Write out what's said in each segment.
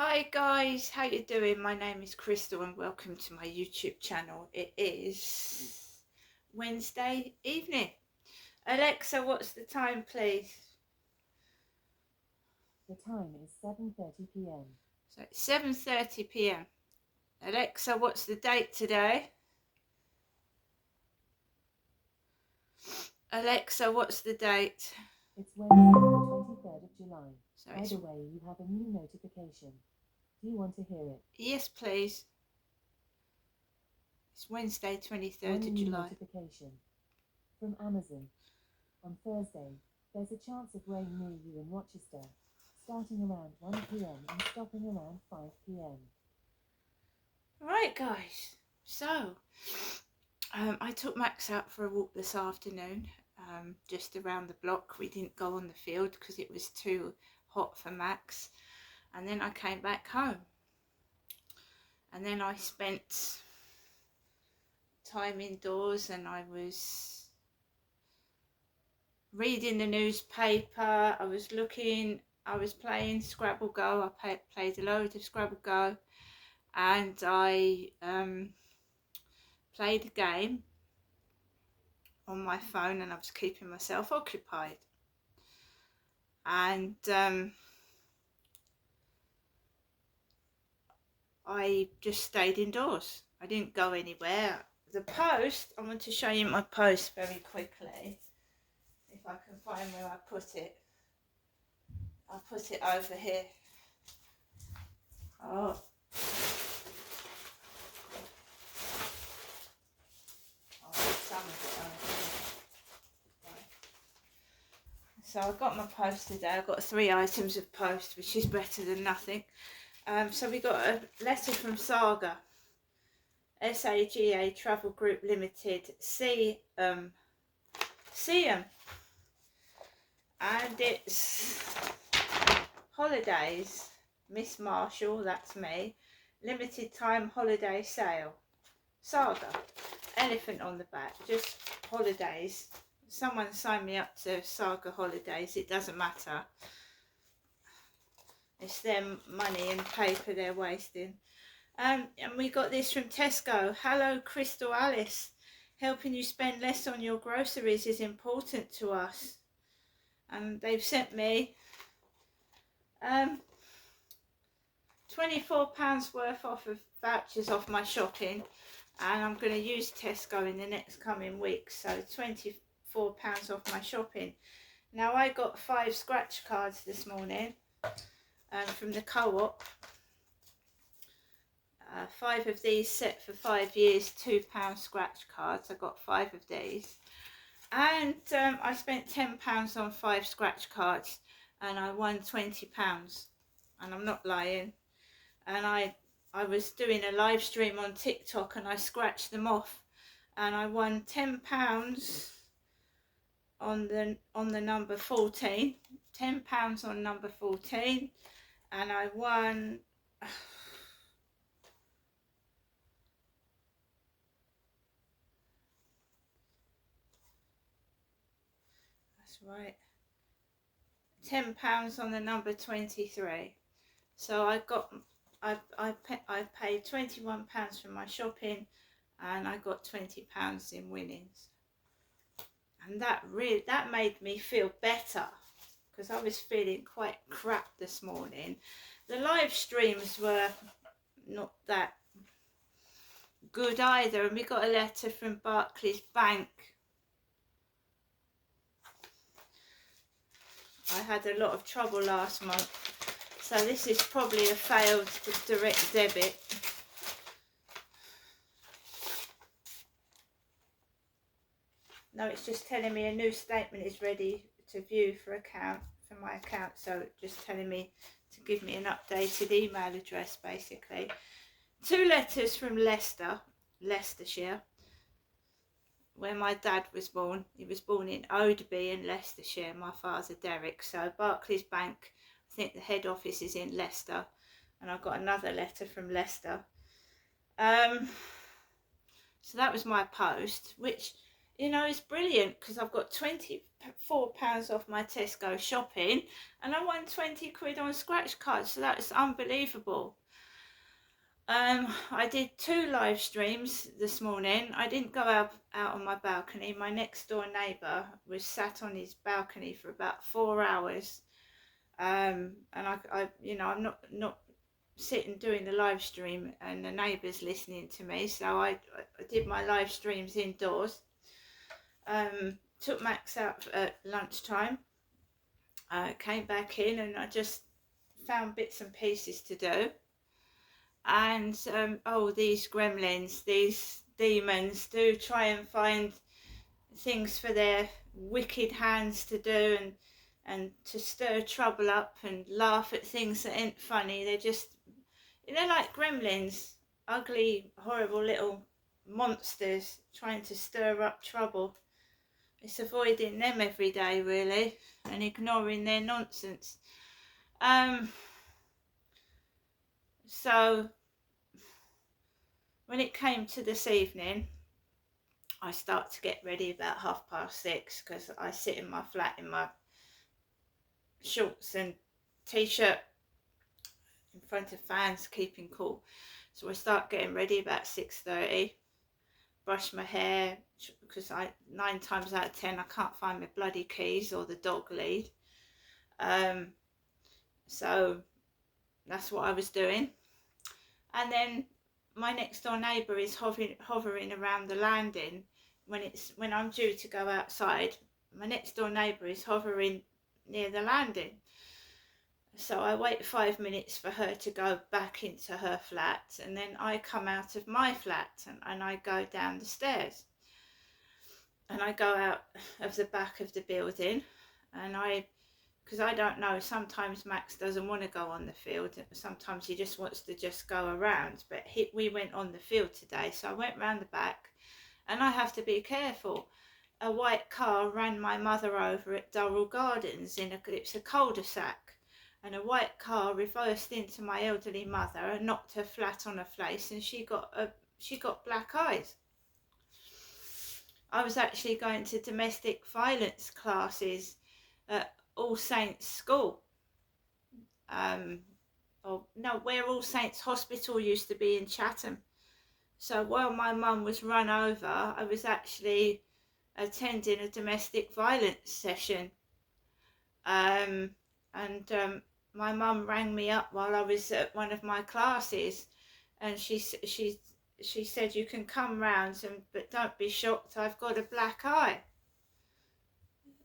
Hi guys, how you doing? My name is Crystal and welcome to my YouTube channel. It is Wednesday evening. Alexa, what's the time please? The time is 7:30 p.m. So it's 7:30 p.m. Alexa, what's the date today? Alexa, what's the date? It's Wednesday, the 23rd of July. So By the way, you have a new notification. Do you want to hear it? yes please. It's Wednesday 23rd of One new July. notification from Amazon. On Thursday, there's a chance of rain near you in Rochester, starting around 1 p.m. and stopping around 5 p.m. Right guys, so I took Max out for a walk this afternoon, just around the block. We didn't go on the field because it was too hot for Max, and then I came back home, and then I spent time indoors and I was reading the newspaper, I was playing Scrabble Go. I played a load of Scrabble Go, and I played a game on my phone, and I was keeping myself occupied. And I just stayed indoors. I didn't go anywhere. The post, I want to show you my post very quickly, if I can find where I put it. I put it over here. Oh, some of it over here. Right. So I got my post today. I got 3 items of post, which is better than nothing. So we got a letter from Saga, SAGA Travel Group Limited, Seaham, and it's holidays, Miss Marshall, that's me, limited time holiday sale, Saga, elephant on the back, just holidays. Someone signed me up to Saga holidays, it doesn't matter. It's their money and paper they're wasting. And we got this from Tesco. Hello, Crystal Alice. Helping you spend less on your groceries is important to us. And they've sent me £24 worth off of vouchers off my shopping. And I'm going to use Tesco in the next coming weeks. So £24 off my shopping. Now I got 5 scratch cards this morning from the co-op. 5 of these set for 5 years, £2 scratch cards. I got 5 of these, and I spent £10 on 5 scratch cards, and I won £20, and I'm not lying. And I was doing a live stream on TikTok, and I scratched them off, and I won £10 on the number 14, £10 on number 14, and I won. Right, £10 on the number 23. So I paid £21 for my shopping, and I got £20 in winnings, and that made me feel better, because I was feeling quite crap this morning. The live streams were not that good either, and we got a letter from Barclays Bank. I had a lot of trouble last month, so this is probably a failed direct debit. No, it's just telling me a new statement is ready to view for my account, so just telling me to give me an updated email address, basically. 2 letters from Leicestershire, where my dad was born. He was born in Odeby in Leicestershire, my father Derek. So Barclays Bank, I think the head office is in Leicester, and I got another letter from Leicester. So that was my post, which you know, it's brilliant because I've got £24 off my Tesco shopping and I won 20 quid on scratch cards, so that's unbelievable. I did 2 live streams this morning. I didn't go out on my balcony. My next door neighbour was sat on his balcony for about 4 hours. And I you know, I'm not sitting doing the live stream and the neighbours listening to me. So I did my live streams indoors. Took Max out at lunchtime. Came back in and I just found bits and pieces to do. And oh, these gremlins, these demons do try and find things for their wicked hands to do, and to stir trouble up and laugh at things that ain't funny. They're like gremlins, ugly, horrible little monsters trying to stir up trouble. It's avoiding them every day, really, and ignoring their nonsense. So when it came to this evening, I start to get ready about 6:30 because I sit in my flat in my shorts and t-shirt in front of fans, keeping cool. So I start getting ready about 6:30, brush my hair because 9 times out of 10 I can't find my bloody keys or the dog lead. So that's what I was doing. And then my next door neighbour is hovering around the landing when I'm due to go outside. My next door neighbour is hovering near the landing. So I wait 5 minutes for her to go back into her flat, and then I come out of my flat and I go down the stairs. And I go out of the back of the building, and because I don't know, sometimes Max doesn't want to go on the field. Sometimes he just wants to just go around. But we went on the field today, so I went round the back, and I have to be careful. A white car ran my mother over at Durrell Gardens it's a cul-de-sac, and a white car reversed into my elderly mother and knocked her flat on her face, and she got black eyes. I was actually going to domestic violence classes at All Saints School. Where All Saints Hospital used to be in Chatham. So while my mum was run over, I was actually attending a domestic violence session. My mum rang me up while I was at one of my classes, and she said, "You can come round, but don't be shocked, I've got a black eye."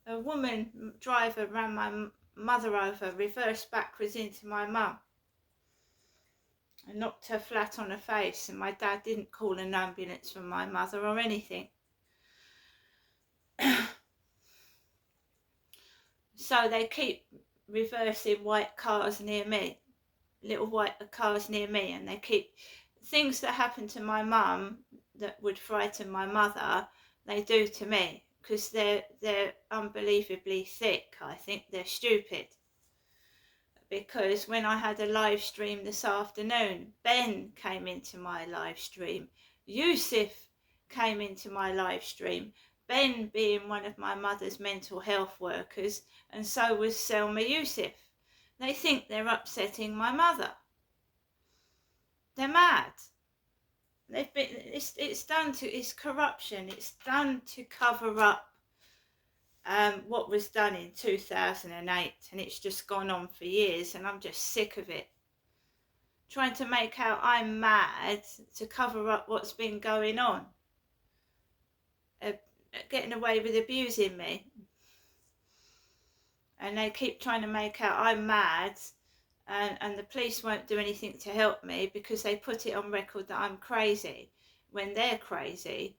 A woman driver ran my mother over, reversed backwards into my mum, and knocked her flat on her face, and my dad didn't call an ambulance for my mother or anything. So they keep reversing white cars near me, little white cars near me, and they keep things that happen to my mum that would frighten my mother, they do to me, because they're unbelievably thick. I think they're stupid. Because when I had a live stream this afternoon, Ben came into my live stream, Yusuf came into my live stream, Ben being one of my mother's mental health workers, and so was Selma Yusuf. They think they're upsetting my mother. They're mad. It's corruption. It's done to cover up what was done in 2008, and it's just gone on for years, and I'm just sick of it. Trying to make out I'm mad to cover up what's been going on. Getting away with abusing me. And they keep trying to make out I'm mad, and the police won't do anything to help me because they put it on record that I'm crazy when they're crazy.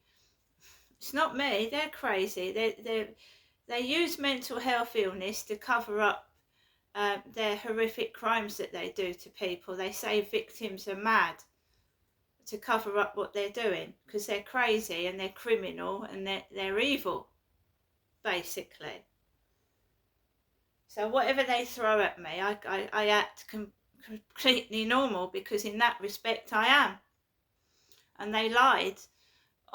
It's not me, they're crazy. They use mental health illness to cover up their horrific crimes that they do to people. They say victims are mad to cover up what they're doing because they're crazy and they're criminal and they're evil, basically. So whatever they throw at me, I act completely normal because in that respect I am. And they lied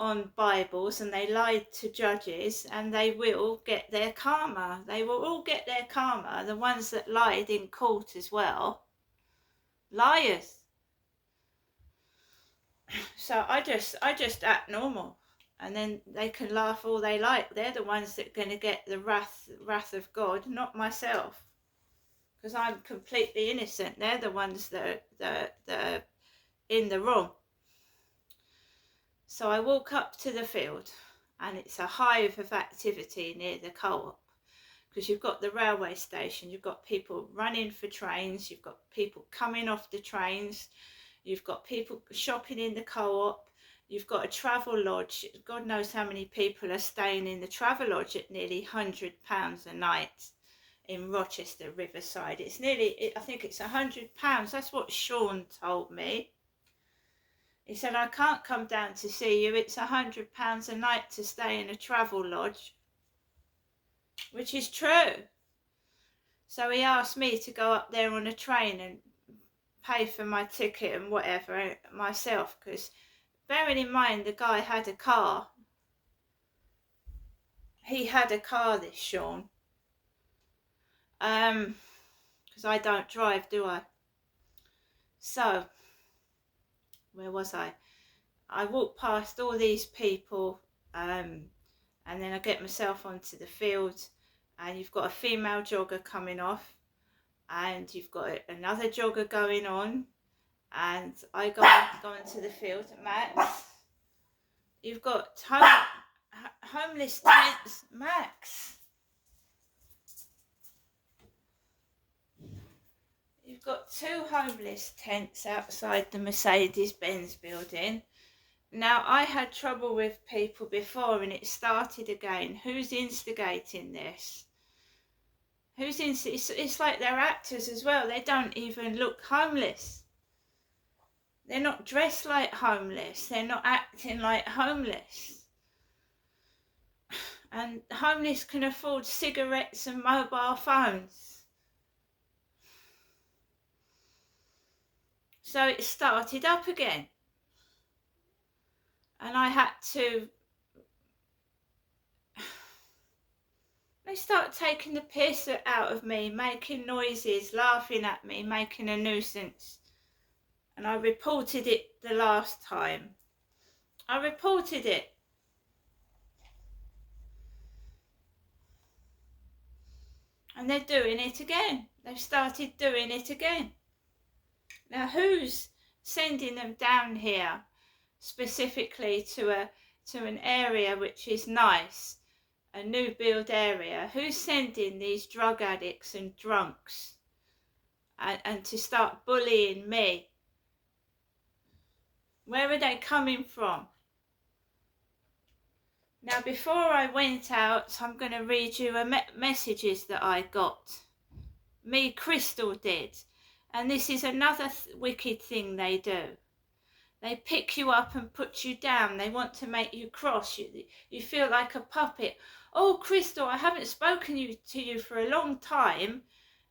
on Bibles and they lied to judges, and they will get their karma. They will all get their karma. The ones that lied in court as well. Liars. So I just act normal, and then they can laugh all they like. They're the ones that are going to get the wrath of God, not myself, because I'm completely innocent. They're the ones that are in the wrong. So I walk up to the field, and it's a hive of activity near the co-op, because you've got the railway station, you've got people running for trains, you've got people coming off the trains, you've got people shopping in the co-op, you've got a travel lodge. God knows how many people are staying in the travel lodge at nearly £100 a night in Rochester, Riverside. It's nearly, I think it's £100. That's what Sean told me. He said, I can't come down to see you. It's £100 a night to stay in a travel lodge, which is true. So he asked me to go up there on a train and pay for my ticket and whatever myself, because bearing in mind the guy had a car. He had a car, this Sean. Because I don't drive, do I? So, where was I? I walked past all these people, and then I get myself onto the field, and you've got a female jogger coming off, and you've got another jogger going on, and I go into the field. Max, you've got homeless tents. Max, you've got 2 homeless tents outside the Mercedes-Benz building. Now, I had trouble with people before and it started again. Who's instigating this? It's like they're actors as well. They don't even look homeless. They're not dressed like homeless. They're not acting like homeless. And homeless can afford cigarettes and mobile phones. So it started up again. And I had to... They start taking the piss out of me, making noises, laughing at me, making a nuisance. And I reported it the last time. I reported it. And they're doing it again. They've started doing it again. Now, who's sending them down here specifically to an area which is nice, a new build area? Who's sending these drug addicts and drunks and to start bullying me? Where are they coming from? Now, before I went out, I'm going to read you messages that I got. Me, Crystal did. And this is another wicked thing they do. They pick you up and put you down. They want to make you cross. You feel like a puppet. Oh, Crystal, I haven't spoken to you for a long time.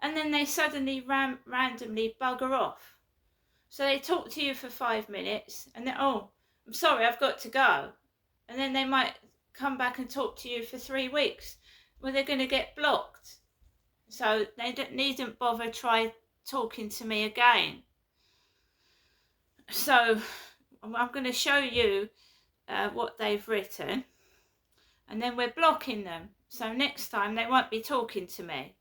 And then they suddenly randomly bugger off. So they talk to you for 5 minutes and then, oh, I'm sorry, I've got to go. And then they might come back and talk to you for 3 weeks. Well, they're going to get blocked. So they needn't bother try talking to me again. So I'm going to show you what they've written, and then we're blocking them. So next time they won't be talking to me.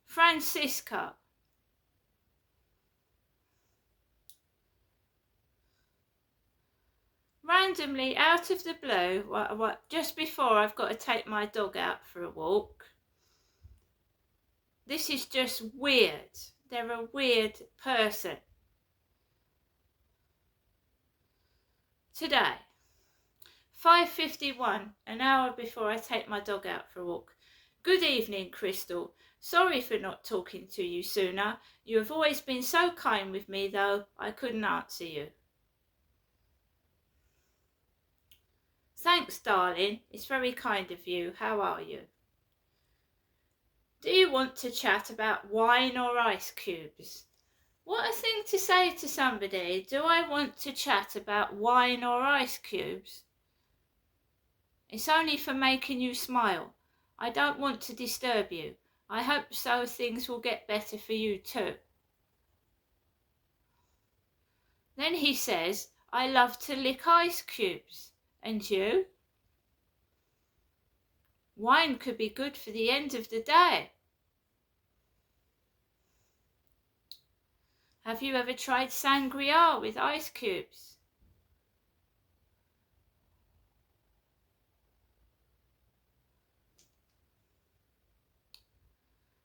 Francisca. Randomly, out of the blue, just before I've got to take my dog out for a walk. This is just weird. They're a weird person. Today, 5:51, an hour before I take my dog out for a walk. Good evening, Crystal. Sorry for not talking to you sooner. You have always been so kind with me, though I couldn't answer you. Thanks, darling. It's very kind of you. How are you? Do you want to chat about wine or ice cubes? What a thing to say to somebody. Do I want to chat about wine or ice cubes? It's only for making you smile. I don't want to disturb you. I hope so things will get better for you too. Then he says, I love to lick ice cubes. And you? Wine could be good for the end of the day. Have you ever tried sangria with ice cubes?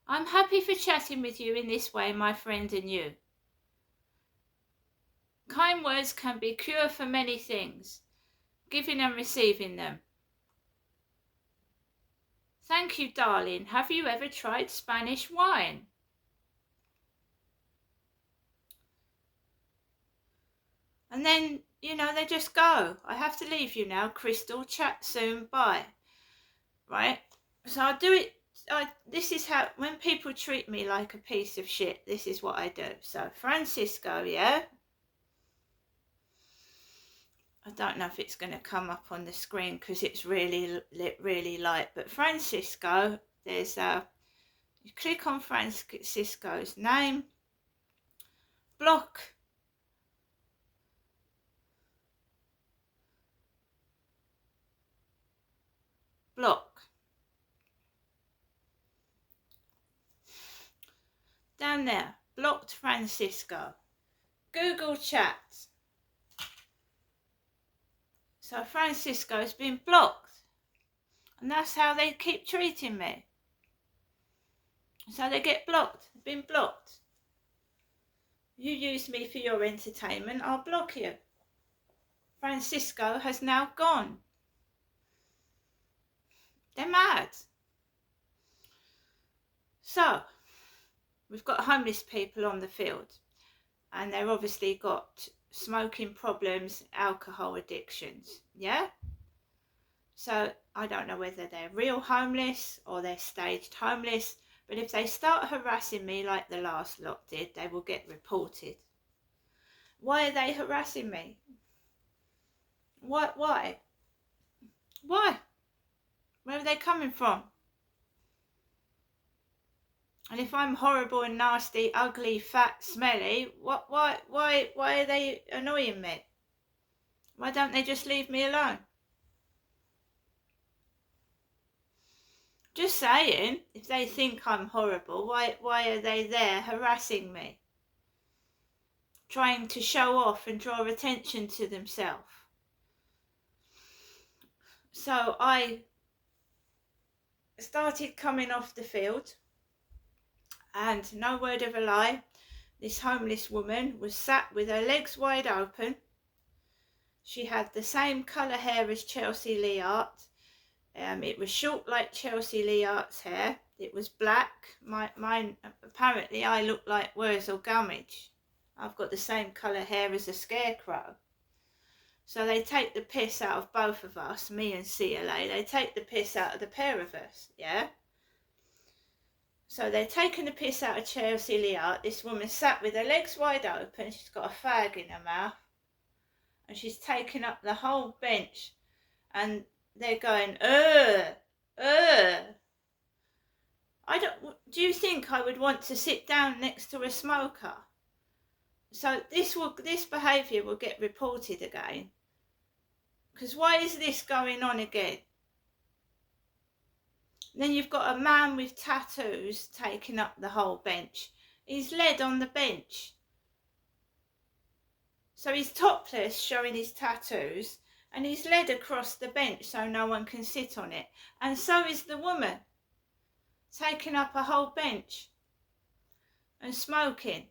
I'm happy for chatting with you in this way, my friend, and you. Kind words can be cure for many things, giving and receiving them. Thank you, darling. Have you ever tried Spanish wine? And then, they just go. I have to leave you now, Crystal. Chat soon. Bye. Right? So I'll do it. This is how, when people treat me like a piece of shit, this is what I do. So, Francisco, yeah? I don't know if it's going to come up on the screen because it's really light. But Francisco, there's you click on Francisco's name, block. Down there, blocked Francisco. Google Chat. So Francisco's been blocked. And that's how they keep treating me. So they get blocked, been blocked. You use me for your entertainment, I'll block you. Francisco has now gone. They're mad. So, we've got homeless people on the field. And they've obviously got smoking problems, alcohol addictions. Yeah? So, I don't know whether they're real homeless or they're staged homeless. But if they start harassing me like the last lot did, they will get reported. Why are they harassing me? Why? Why? Where are they coming from? And if I'm horrible and nasty, ugly, fat, smelly, why are they annoying me? Why don't they just leave me alone? Just saying, if they think I'm horrible, why are they there harassing me? Trying to show off and draw attention to themselves. So I started coming off the field, and no word of a lie, this homeless woman was sat with her legs wide open. She had the same colour hair as Chelsea Leart. It was short like Chelsea Leart's hair. It was black. Mine, apparently I look like Wurzel Gummidge. I've got the same colour hair as a scarecrow. So they take the piss out of both of us, me and CLA. They take the piss out of the pair of us, yeah? So they're taking the piss out of Chelsea Leart. This woman sat with her legs wide open. She's got a fag in her mouth. And she's taking up the whole bench. And they're going, do you think I would want to sit down next to a smoker? So this behaviour will get reported again. Because why is this going on again? Then you've got a man with tattoos taking up the whole bench. He's led on the bench. So he's topless, showing his tattoos, and he's led across the bench so no one can sit on it. And so is the woman, taking up a whole bench and smoking.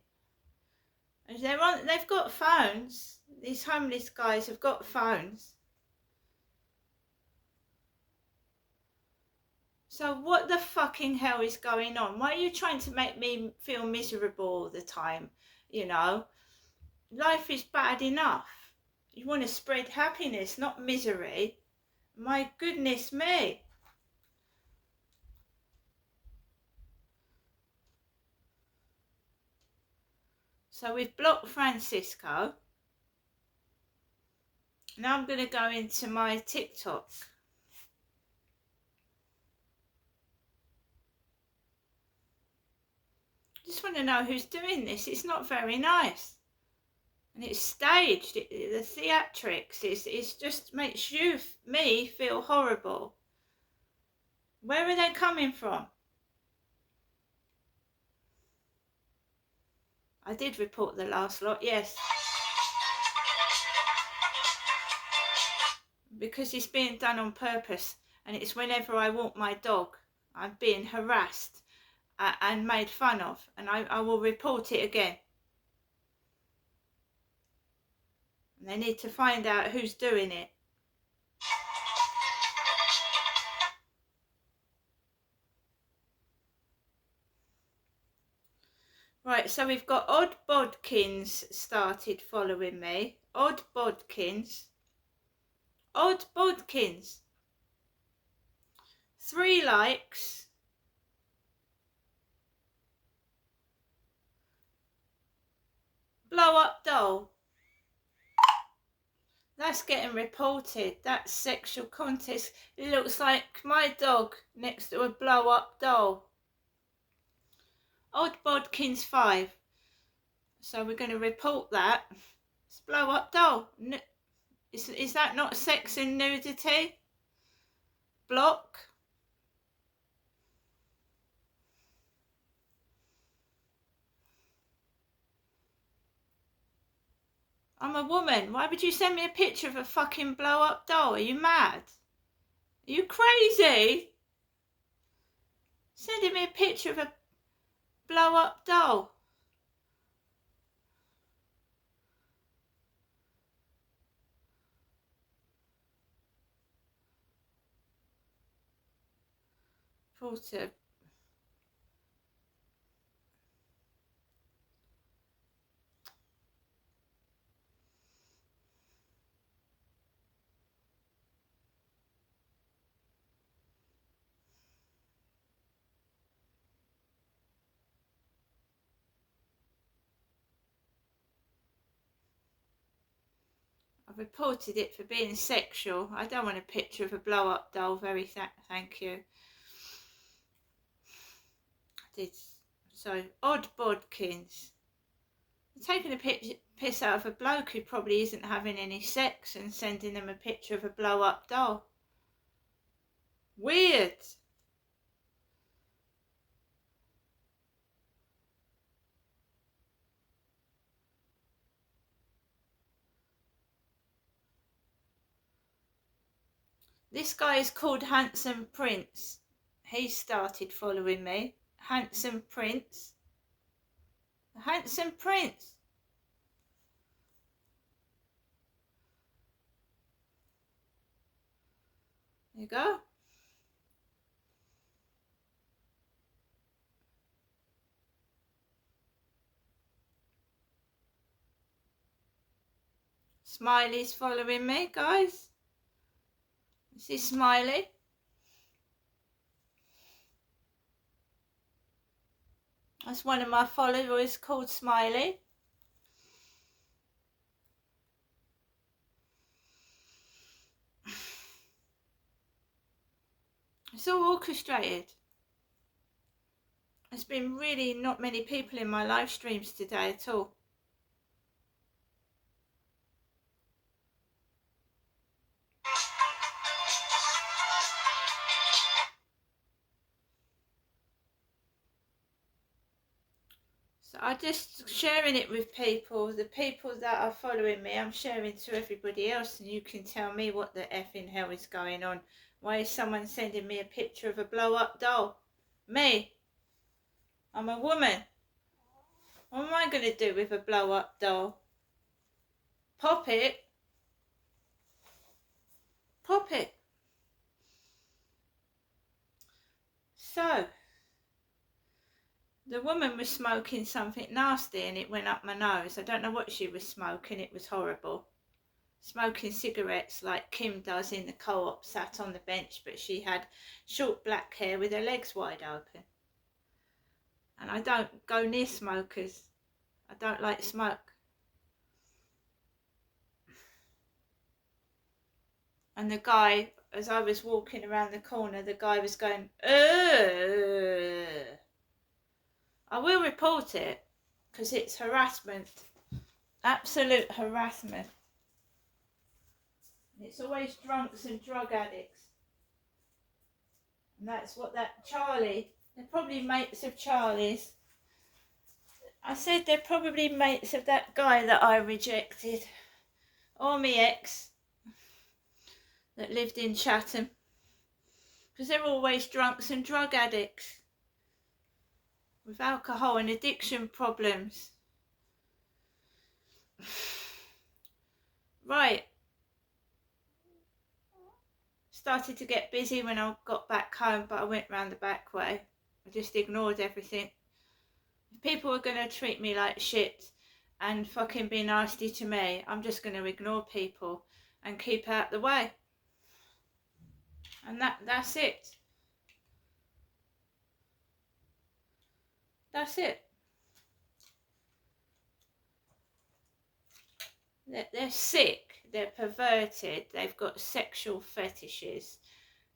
And they've got phones. These homeless guys have got phones. So what the fucking hell is going on? Why are you trying to make me feel miserable all the time? Life is bad enough. You want to spread happiness, not misery. My goodness me. So we've blocked Francisco. Now I'm going to go into my TikTok. Just want to know who's doing this. It's not very nice. And it's staged. The theatrics is just makes me feel horrible. Where are they coming from? I did report the last lot, yes. Because it's being done on purpose, and it's whenever I walk my dog, I'm being harassed and made fun of, and I will report it again. And they need to find out who's doing it. Right, so we've got Odd Bodkins started following me. Odd Bodkins. Odd Bodkins. 3 likes. Blow up doll. That's getting reported. That's sexual contest. It looks like my dog next to a blow up doll. Odd Bodkins 5. So we're going to report that. It's blow up doll. Is that not sex and nudity? Block. I'm a woman. Why would you send me a picture of a fucking blow up doll? Are you mad? Are you crazy? Sending me a picture of a blow up doll. Porter. I've reported it for being sexual. I don't want a picture of a blow up doll. Very thank you. I did. So, Odd Bodkins. Taking a piss out of a bloke who probably isn't having any sex and sending them a picture of a blow up doll. Weird. This guy is called Handsome Prince. He started following me. Handsome Prince. Handsome Prince. There you go. Smiley's following me, guys. This is Smiley. That's one of my followers called Smiley. It's all orchestrated. There's been really not many people in my live streams today at all. So I'm just sharing it with people. The people that are following me, I'm sharing to everybody else, and you can tell me what the effing hell is going on. Why is someone sending me a picture of a blow-up doll? Me. I'm a woman. What am I going to do with a blow-up doll? Pop it. Pop it. So, the woman was smoking something nasty and it went up my nose. I don't know what she was smoking. It was horrible. Smoking cigarettes like Kim does in the co-op, sat on the bench, but she had short black hair with her legs wide open. And I don't go near smokers. I don't like smoke. And the guy, as I was walking around the corner, the guy was going, ugh. I will report it, because it's harassment. Absolute harassment. It's always drunks and drug addicts. And that's what that Charlie, they're probably mates of Charlie's. I said they're probably mates of that guy that I rejected. Or me ex that lived in Chatham. Because they're always drunks and drug addicts. With alcohol and addiction problems. Right. Started to get busy when I got back home, but I went round the back way. I just ignored everything. If people are going to treat me like shit and fucking be nasty to me, I'm just going to ignore people and keep out the way. And that's it. That's it. They're sick, they're perverted, they've got sexual fetishes,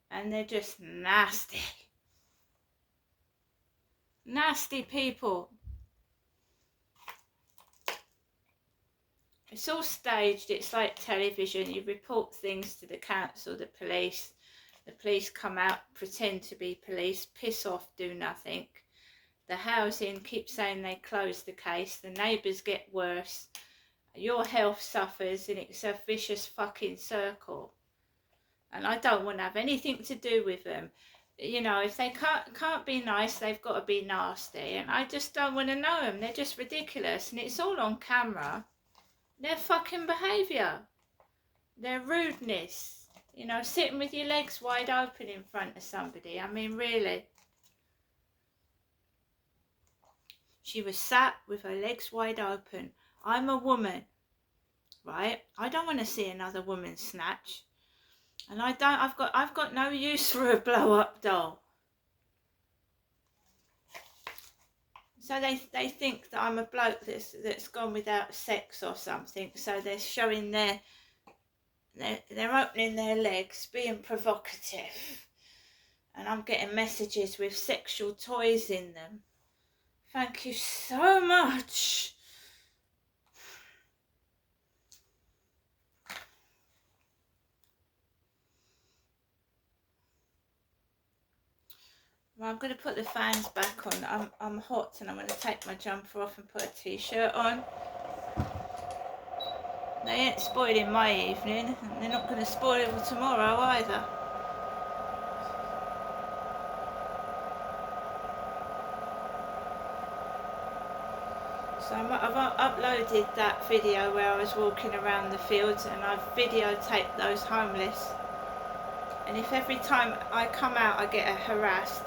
and they're just nasty. Nasty people. It's all staged, it's like television. You report things to the council, the police come out, pretend to be police, piss off, do nothing. The housing keep saying they closed the case, the neighbours get worse. Your health suffers, and it's a vicious fucking circle. And I don't want to have anything to do with them. You know, if they can't be nice, they've got to be nasty. And I just don't want to know them. They're just ridiculous. And it's all on camera. Their fucking behaviour. Their rudeness. You know, sitting with your legs wide open in front of somebody. I mean, really. She was sat with her legs wide open. I'm a woman, right? I don't want to see another woman snatch. And I've got no use for a blow-up doll. So they think that I'm a bloke that's gone without sex or something. So they're showing they're opening their legs, being provocative. And I'm getting messages with sexual toys in them. Thank you so much. Well, I'm going to put the fans back on. I'm hot, and I'm going to take my jumper off and put a t-shirt on. They ain't spoiling my evening, and they're not going to spoil it for tomorrow either. So I've uploaded that video where I was walking around the fields, and I've videotaped those homeless. And if every time I come out I get harassed,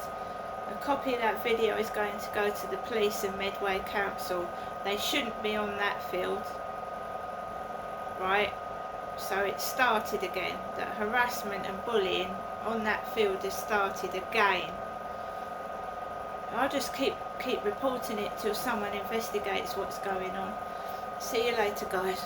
a copy of that video is going to go to the police and Medway Council. They shouldn't be on that field, right? So it started again. That harassment and bullying on that field has started again. I'll just keep reporting it till someone investigates what's going on. See you later, guys.